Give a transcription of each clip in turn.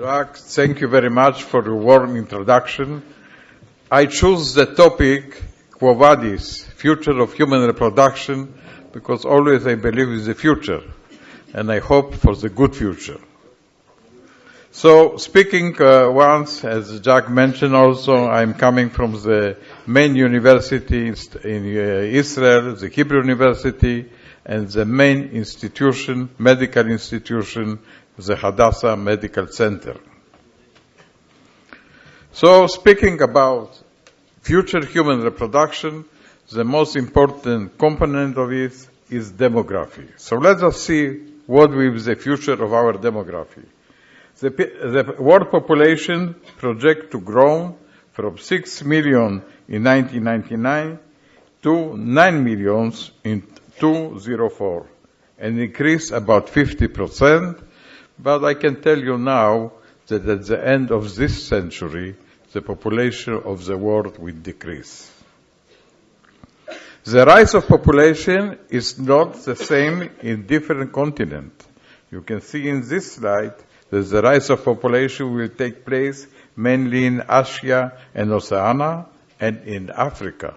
Jacques, thank you very much for your warm introduction. I chose the topic Quo Vadis, future of human reproduction, because always I believe in the future, and I hope for the good future. So, speaking once, as Jacques mentioned also, I'm coming from the main university in Israel, the Hebrew University, and the main institution, medical institution, the Hadassah Medical Center. So, speaking about future human reproduction, the most important component of it is demography. So let us see what will be the future of our demography. The world population projects to grow from 6 million in 1999 to 9 million in 2004, an increase about 50%, but I can tell you now that at the end of this century, the population of the world will decrease. The rise of population is not the same in different continents. You can see in this slide that the rise of population will take place mainly in Asia and Oceania and in Africa,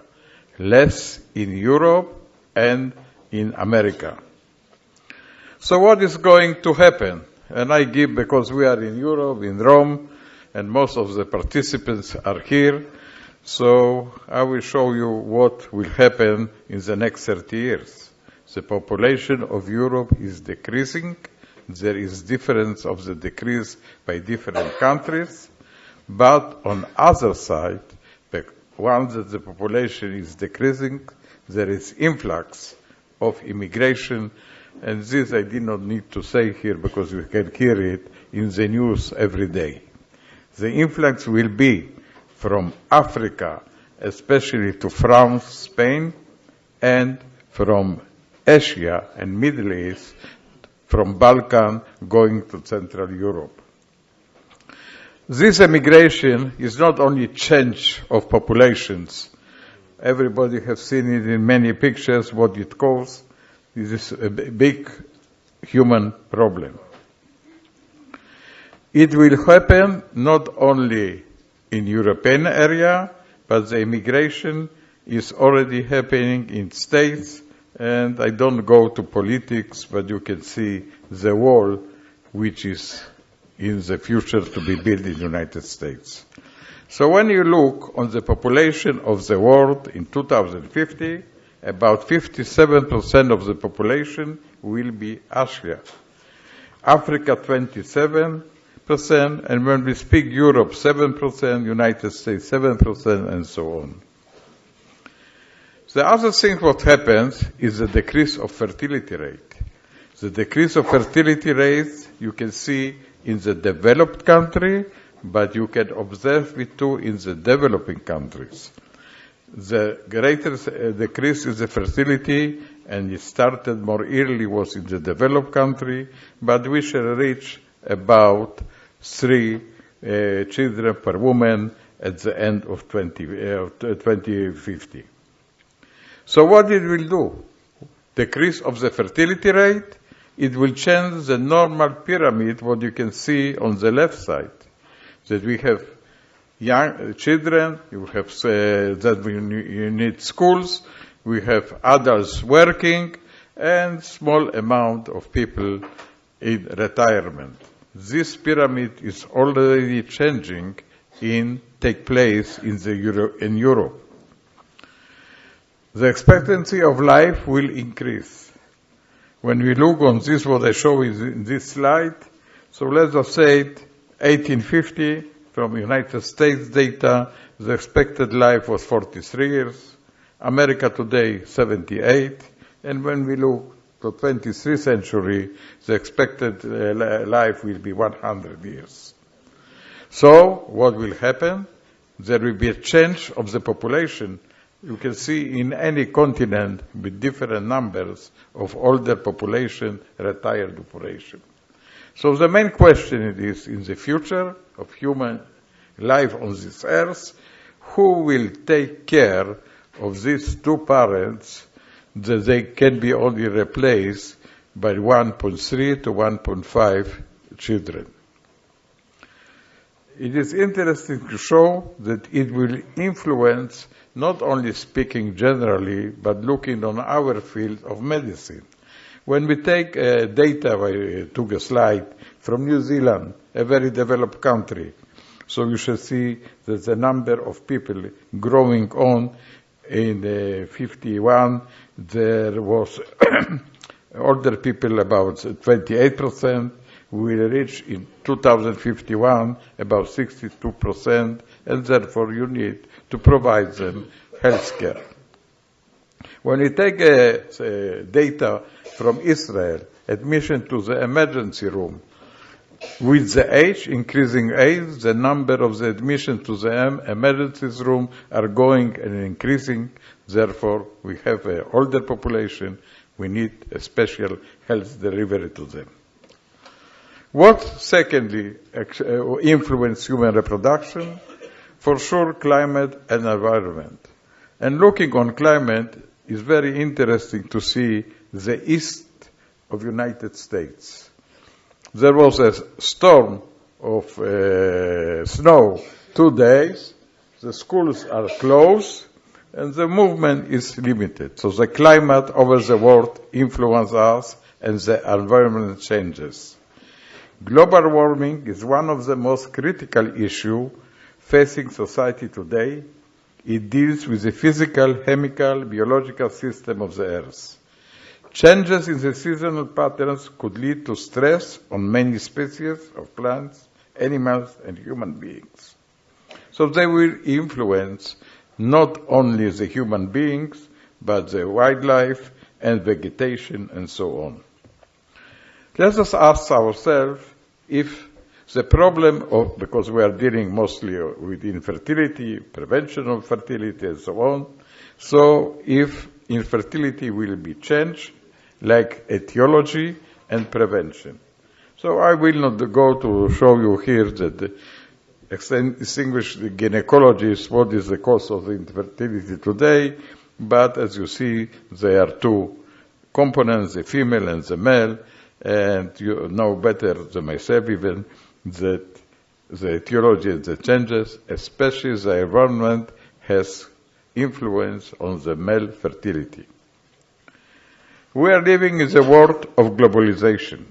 less in Europe and in America. So what is going to happen? And I give, because we are in Europe, in Rome, and most of the participants are here, so I will show you what will happen in the next 30 years. The population of Europe is decreasing. There is difference of the decrease by different countries, but on other side, once the population is decreasing, there is influx of immigration, and this I did not need to say here because you can hear it in the news every day. The influx will be from Africa, especially to France, Spain, and from Asia and Middle East, from Balkan going to Central Europe. This emigration is not only change of populations. Everybody has seen it in many pictures, what it causes. This is a big human problem. It will happen not only in European area, but the immigration is already happening in states, and I don't go to politics, but you can see the wall which is in the future to be built in the United States. So when you look on the population of the world in 2050, about 57% of the population will be Asia. Africa 27%, and when we speak Europe 7%, United States 7%, and so on. The other thing what happens is the decrease of fertility rate. The decrease of fertility rate you can see in the developed country, but you can observe it too in the developing countries. The greatest decrease in the fertility, and it started more early, was in the developed country, but we shall reach about 3 children per woman at the end of 2050. So what it will do? Decrease of the fertility rate, it will change the normal pyramid, what you can see on the left side, that we have young children, you have that you need schools, we have adults working, and small amount of people in retirement. This pyramid is already changing take place in Europe. The expectancy of life will increase. When we look on this, what I show is in this slide, so let's just say 1850, from United States data, the expected life was 43 years, America today 78, and when we look to 23rd century, the expected life will be 100 years. So, what will happen? There will be a change of the population. You can see in any continent with different numbers of older population, retired population. So the main question is, in the future of human life on this earth, who will take care of these two parents that they can be only replaced by 1.3 to 1.5 children? It is interesting to show that it will influence not only speaking generally, but looking on our field of medicine. When we take data, I took a slide from New Zealand, a very developed country. So you shall see that the number of people growing on in 51, there was older people about 28%, will reach in 2051 about 62%, and therefore you need to provide them health care. When you take data from Israel, admission to the emergency room, with the age, increasing age, the number of the admission to the emergency room are going and increasing. Therefore, we have an older population. We need a special health delivery to them. What, secondly, influence human reproduction? For sure, climate and environment. And looking on climate is very interesting to see the east of United States. There was a storm of snow 2 days. The schools are closed, and the movement is limited. So the climate over the world influences us, and the environment changes. Global warming is one of the most critical issues facing society today. It deals with the physical, chemical, biological system of the Earth. Changes in the seasonal patterns could lead to stress on many species of plants, animals, and human beings. So they will influence not only the human beings, but the wildlife and vegetation and so on. Let us ask ourselves if the problem of, because we are dealing mostly with infertility, prevention of fertility and so on, so if infertility will be changed, like etiology and prevention. So I will not go to show you here that the distinguished gynecologists what is the cause of infertility today, but as you see, there are two components, the female and the male, and you know better than myself even that the etiology and the changes, especially the environment, has influence on the male fertility. We are living in the world of globalization,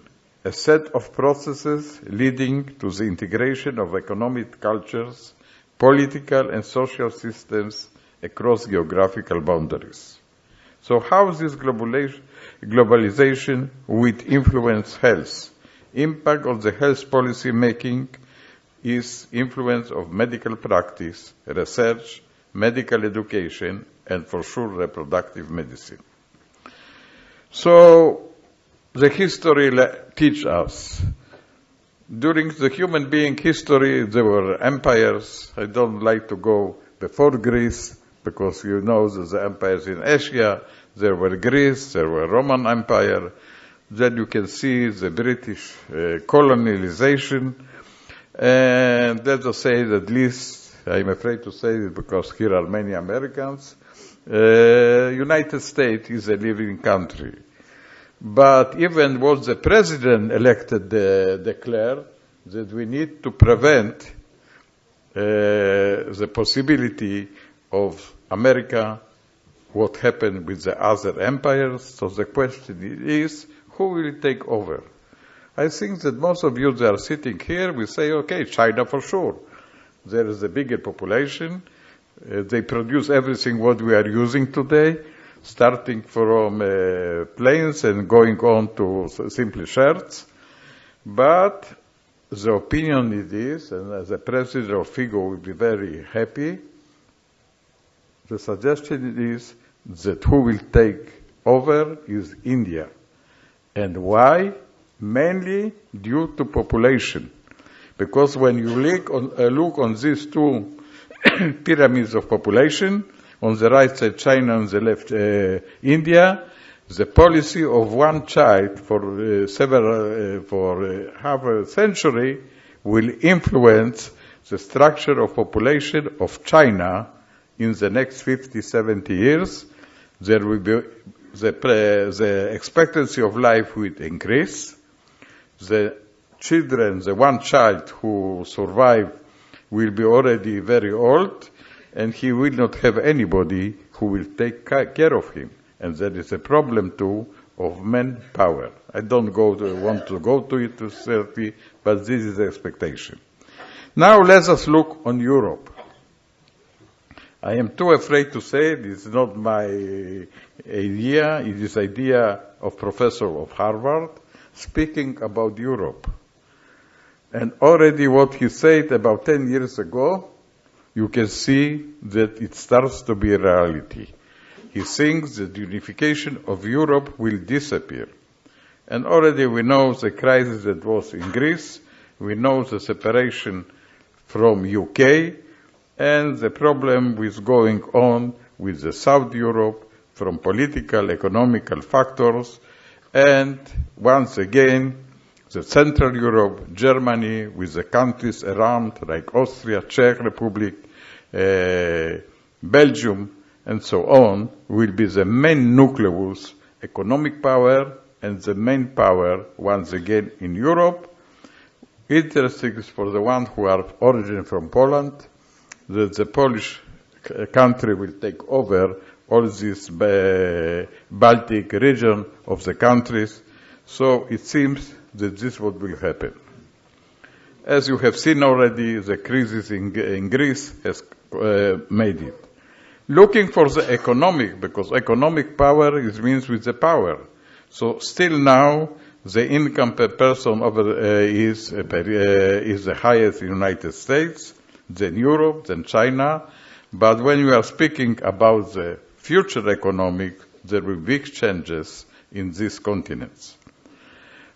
a set of processes leading to the integration of economic cultures, political and social systems across geographical boundaries. So how this globalization will influence health? Impact of the health policy making is influence of medical practice, research, medical education, and for sure reproductive medicine. So the history teaches us. During the human being history, there were empires. I don't like to go before Greece, because you know that the empires in Asia, there were Greece, there were Roman Empire. Then you can see the British colonization. And let us say that at least, I'm afraid to say it because here are many Americans, United States is a living country. But even what the president elected declared that we need to prevent the possibility of America, what happened with the other empires. So the question is, who will take over? I think that most of you that are sitting here will say, okay, China for sure. There is a bigger population. They produce everything what we are using today, starting from planes and going on to simply shirts. But the opinion it is, and as a president of FIGO will be very happy, the suggestion is that who will take over is India. And why? Mainly due to population. Because when you look on these two pyramids of population, on the right side China, on the left India, the policy of one child for half a century will influence the structure of population of China in the next 50, 70 years. There will be the expectancy of life will increase. The children, the one child who survive will be already very old, and he will not have anybody who will take care of him. And there is a problem too of manpower. I don't want to go to it to 30, but this is the expectation. Now let us look on Europe. I am too afraid to say it. It's not my idea. It is idea of professor of Harvard speaking about Europe. And already what he said about 10 years ago, you can see that it starts to be a reality. He thinks that the unification of Europe will disappear. And already we know the crisis that was in Greece, we know the separation from UK, and the problem with going on with the South Europe from political, economical factors, and once again, the Central Europe, Germany, with the countries around like Austria, Czech Republic, Belgium, and so on, will be the main nucleus, economic power, and the main power, once again, in Europe. Interesting is for the ones who are origin from Poland, that the Polish country will take over all this Baltic region of the countries. So it seems that this is what will happen. As you have seen already, the crisis in Greece has made it. Looking for the economic, because economic power means with the power. So still now, the income per person is the highest in the United States, then Europe, then China. But when we are speaking about the future economic, there will be big changes in these continents.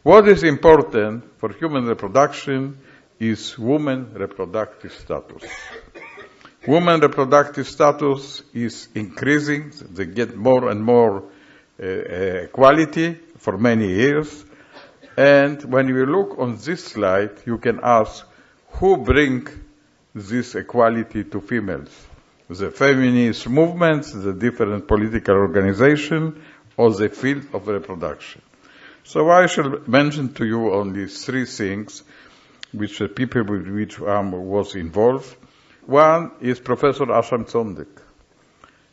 What is important for human reproduction is woman reproductive status. Woman reproductive status is increasing. They get more and more equality for many years. And when you look on this slide, you can ask, who bring this equality to females? The feminist movements, the different political organizations, or the field of reproduction. So I shall mention to you only three things which the people with which was involved. One is Professor Asham Tsondik.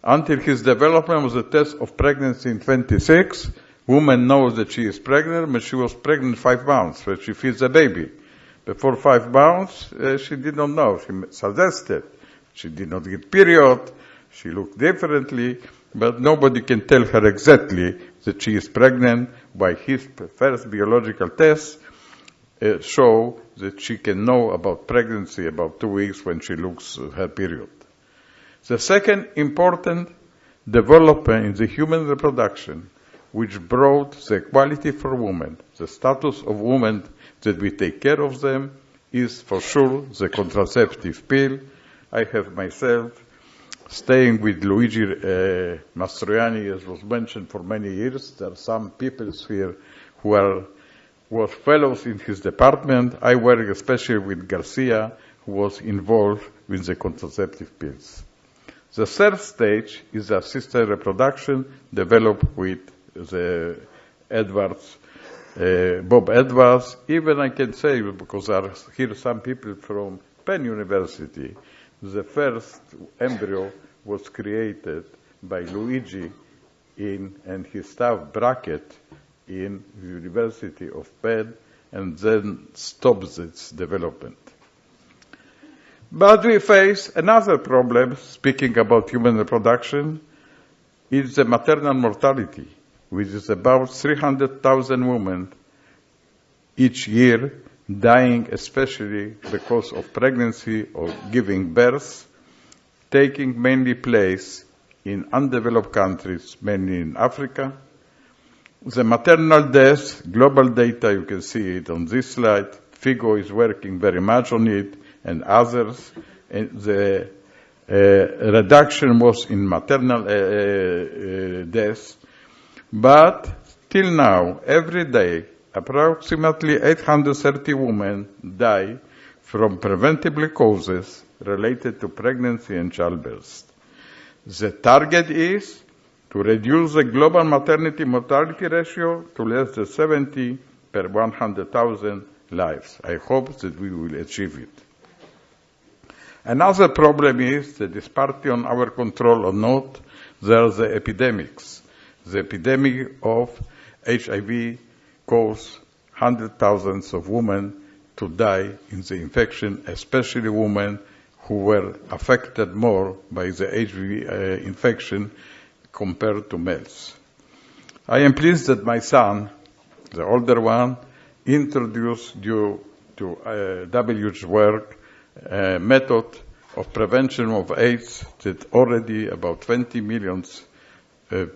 Until his development was the test of pregnancy in 26, woman knows that she is pregnant, but she was pregnant 5 months when she feeds a baby. Before 5 months, she did not know. She suggested. She did not get period. She looked differently, but nobody can tell her exactly that she is pregnant. By his first biological test, show that she can know about pregnancy about 2 weeks when she looks her period. The second important development in the human reproduction, which brought the equality for women, the status of women that we take care of them, is for sure the contraceptive pill. I have myself staying with Luigi Mastroianni, as was mentioned, for many years. There are some people here who were fellows in his department. I work especially with Garcia, who was involved with the contraceptive pills. The third stage is assisted reproduction developed with the Bob Edwards. Even I can say, because there are here some people from Penn University, the first embryo was created by Luigi and his staff Brackett in the University of Penn, and then stopped its development. But we face another problem, speaking about human reproduction, is the maternal mortality, which is about 300,000 women each year dying, especially because of pregnancy or giving birth, taking mainly place in undeveloped countries, mainly in Africa. The maternal death, global data, you can see it on this slide. FIGO is working very much on it, and others. And the reduction was in maternal deaths. But till now, every day, approximately 830 women die from preventable causes related to pregnancy and childbirth. The target is to reduce the global maternity mortality ratio to less than 70 per 100,000 lives. I hope that we will achieve it. Another problem is that is partly on our control or not, there are the epidemics. The epidemic of HIV caused hundreds of thousands of women to die in the infection, especially women who were affected more by the HIV infection compared to males. I am pleased that my son, the older one, introduced due to WH's work a method of prevention of AIDS that already about 20 million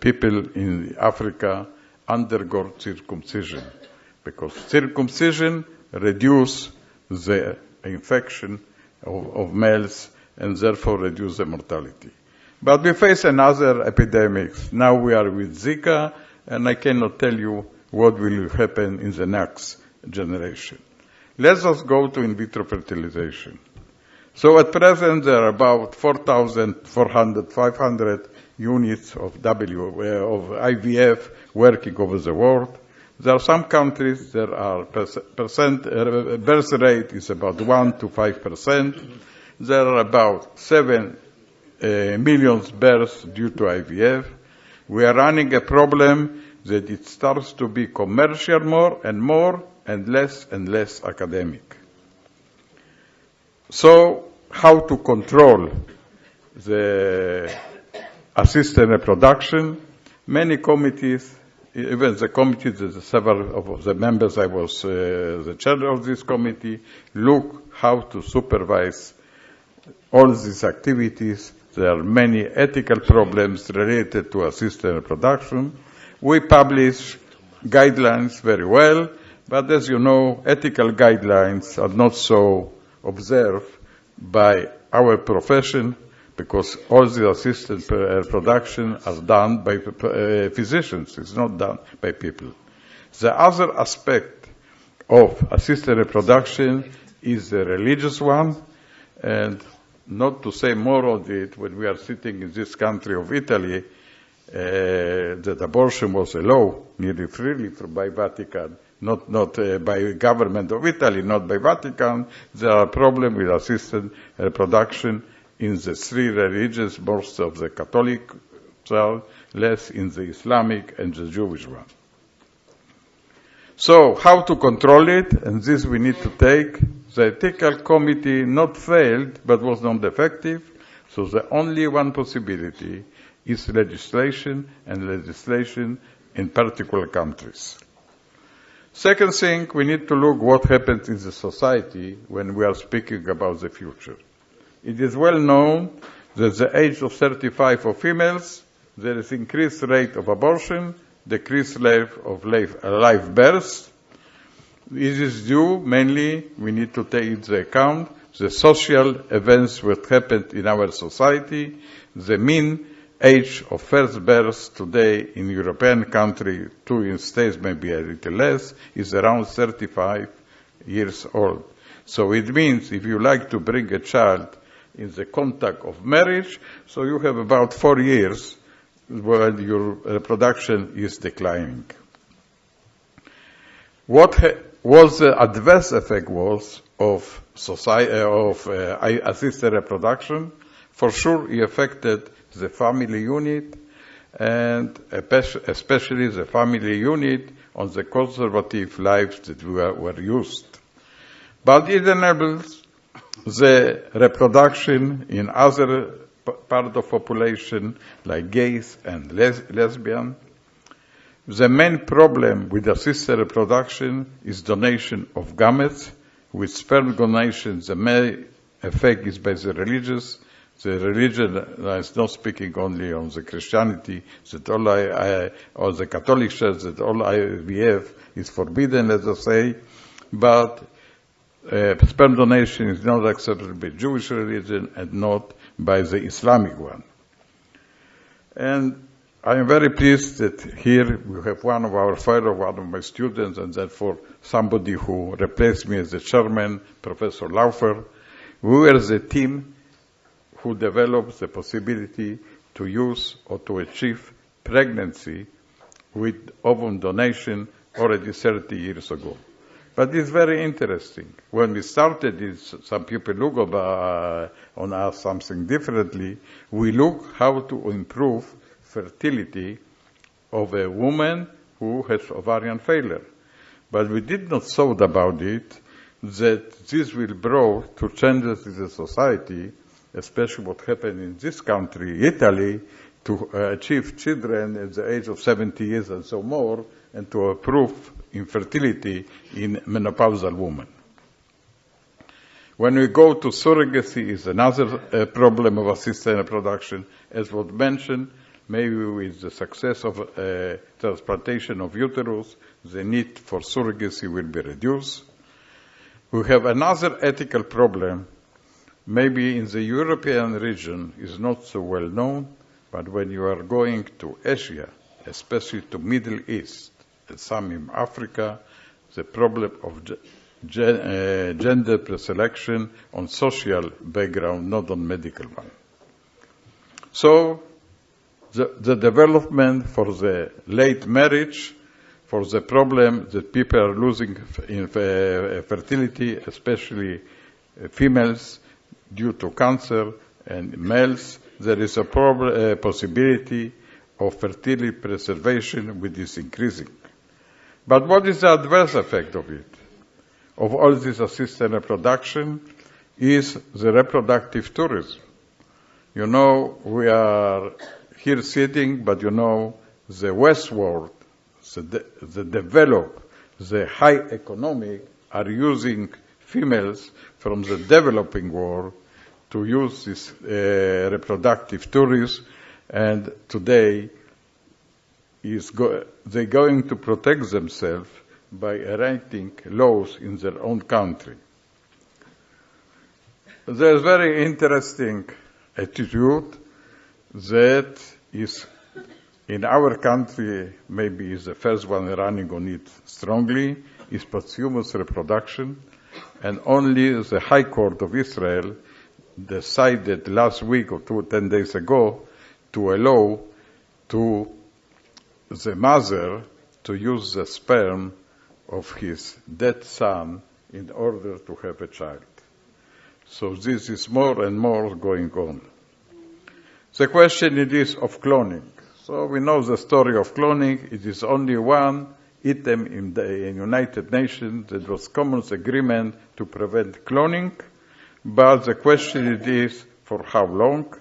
people in Africa undergo circumcision, because circumcision reduces the infection of males and therefore reduce the mortality. But we face another epidemic. Now we are with Zika, and I cannot tell you what will happen in the next generation. Let us go to in vitro fertilization. So at present there are about 4,400, 500 units of IVF working over the world. There are some countries that are birth rate is about 1 to 5%. There are about 7 million births due to IVF. We are running a problem that it starts to be commercial more and less academic. So how to control the assisted reproduction? Many committees, even the committee, several of the members, I was the chair of this committee, look how to supervise all these activities. There are many ethical problems related to assisted reproduction. We publish guidelines very well, but as you know, ethical guidelines are not so observed by our profession, because all the assisted reproduction are done by physicians. It's not done by people. The other aspect of assisted reproduction is the religious one, and not to say more of it, when we are sitting in this country of Italy, that abortion was a law nearly freely by Vatican, not by government of Italy, not by Vatican. There are problems with assisted reproduction in the three religions, most of the Catholic Church, less in the Islamic and the Jewish one. So how to control it? And this we need to take. The ethical committee not failed, but was not effective. So the only one possibility is legislation, and legislation in particular countries. Second thing, we need to look what happens in the society when we are speaking about the future. It is well known that the age of 35 for females, there is increased rate of abortion, decreased rate of live births. This is due mainly, we need to take into account the social events that happened in our society. The mean age of first birth today in European country, 2 in states maybe a little less, is around 35 years old. So it means if you like to bring a child in the contact of marriage, so you have about 4 years when your reproduction is declining. What was the adverse effect was of assisted reproduction? For sure, it affected the family unit, and especially the family unit on the conservative lives that were used. But it enables the reproduction in other part of population, like gays and lesbians. The main problem with assisted reproduction is donation of gametes. With sperm donation, the main effect is by the religious. The religion is not speaking only on the Christianity, that all or the Catholic Church, that all IVF is forbidden, as I say, but sperm donation is not accepted by Jewish religion and not by the Islamic one. And I am very pleased that here we have one of my students, and therefore somebody who replaced me as the chairman, Professor Laufer. We were the team who developed the possibility to use or to achieve pregnancy with ovum donation already 30 years ago. But it's very interesting. When we started this, some people look on us something differently. We look how to improve fertility of a woman who has ovarian failure. But we did not thought about it, that this will bring to changes in the society, especially what happened in this country, Italy, to achieve children at the age of 70 years and so more, and to improve infertility in menopausal women. When we go to surrogacy, is another problem of assisted reproduction, as was mentioned. Maybe with the success of transplantation of uterus, the need for surrogacy will be reduced. We have another ethical problem, maybe in the European region is not so well known, but when you are going to Asia, especially to Middle East, and some in Africa, the problem of gender preselection on social background, not on medical one. So, the development for the late marriage, for the problem that people are losing in fertility, especially females due to cancer, and males, there is a possibility of fertility preservation which is increasing. But what is the adverse effect of it? Of all this assisted reproduction is the reproductive tourism. You know, we are here sitting, but you know, the West world, the developed, the high economic are using females from the developing world to use this reproductive tourism, and today they're going to protect themselves by enacting laws in their own country. There's very interesting attitude that is in our country, maybe is the first one running on it strongly, is posthumous reproduction, and only the High Court of Israel decided last week or 10 days ago to allow to the mother to use the sperm of his dead son in order to have a child. So this is more and more going on. The question it is of cloning. So we know the story of cloning. It is only one item in the United Nations that was common agreement to prevent cloning, but the question it is for how long.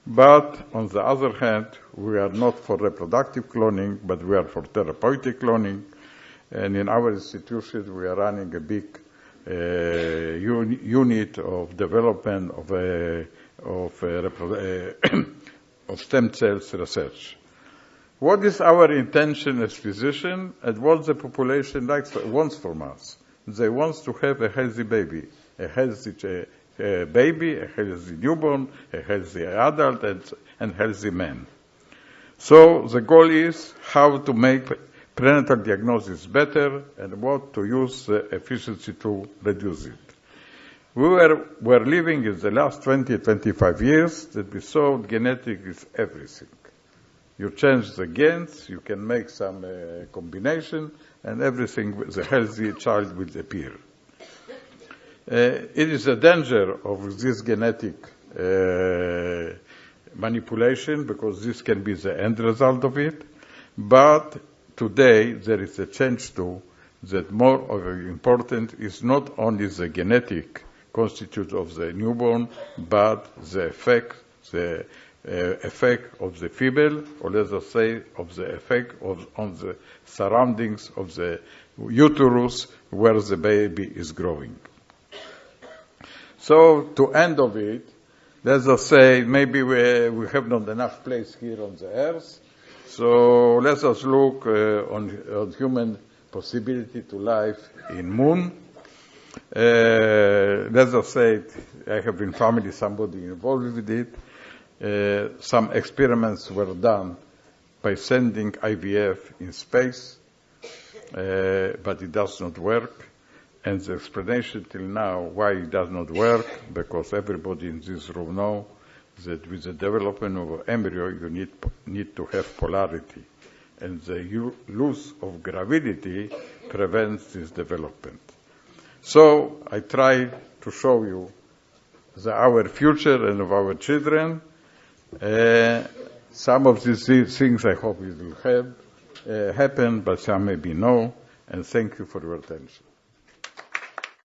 But on the other hand, we are not for reproductive cloning, but we are for therapeutic cloning. And in our institution, we are running a big unit of development of stem cells research. What is our intention as physicians, and what the population wants from us? They want to have a healthy baby, a healthy baby, a healthy newborn, a healthy adult, and healthy man. So the goal is how to make prenatal diagnosis better and what to use the efficiency to reduce it. We were living in the last 20-25 years that we saw genetics is everything. You change the genes, you can make some combination, and everything, the healthy child will appear. It is a danger of this genetic manipulation because this can be the end result of it. But today there is a change too, that more of important is not only the genetic constitute of the newborn, but the effect of the female, or let us say, of the effect on the surroundings of the uterus where the baby is growing. So, to end of it, let us say maybe we have not enough place here on the earth, so let us look on human possibility to life in moon. Let us say I have in family somebody involved with it. Some experiments were done by sending IVF in space, but it does not work. And the explanation till now why it does not work, because everybody in this room knows that with the development of an embryo you need to have polarity. and the loss of gravidity prevents this development. So I try to show you our future and of our children. Some of these things I hope it will happen, but some maybe no. And thank you for your attention.